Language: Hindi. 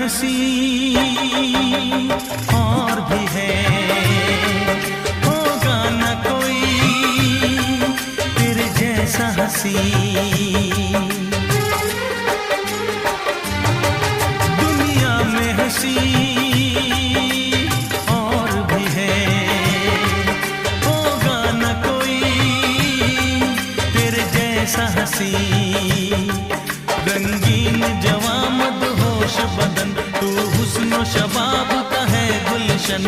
हंसी और भी है, होगा न कोई तेरे जैसा हंसी। दुनिया में हंसी और भी है, होगा न कोई तेरे जैसा हंसी। रंगीन जवां मदहोश बदन, तू हुस्न शबाब का है गुलशन।